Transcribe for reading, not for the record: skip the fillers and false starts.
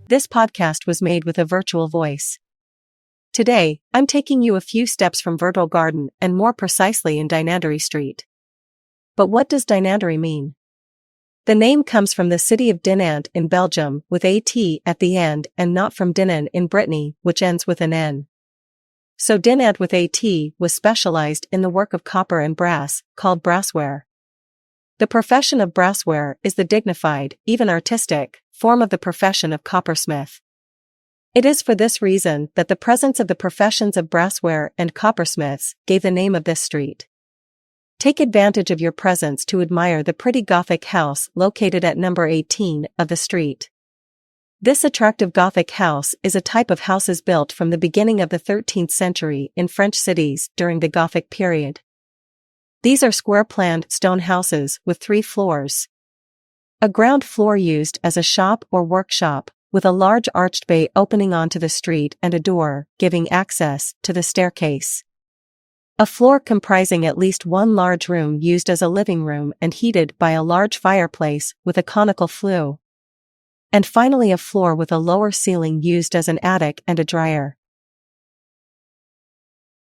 This podcast was made with a virtual voice. Today, I'm taking you a few steps from Verdrel Garden and more precisely in Dinanderie Street. But what does Dinanderie mean? The name comes from the city of Dinant in Belgium with AT at the end and not from Dinan in Brittany, which ends with an N. So Dinant with AT was specialized in the work of copper and brass, called brassware. The profession of brassware is the dignified, even artistic, form of the profession of coppersmith. It is for this reason that the presence of the professions of brassware and coppersmiths gave the name of this street. Take advantage of your presence to admire the pretty Gothic house located at number 18 of the street. This attractive Gothic house is a type of houses built from the beginning of the 13th century in French cities during the Gothic period. These are square-planned stone houses with 3 floors. A ground floor used as a shop or workshop, with a large arched bay opening onto the street and a door giving access to the staircase. A floor comprising at least one large room used as a living room and heated by a large fireplace with a conical flue. And finally a floor with a lower ceiling used as an attic and a dryer.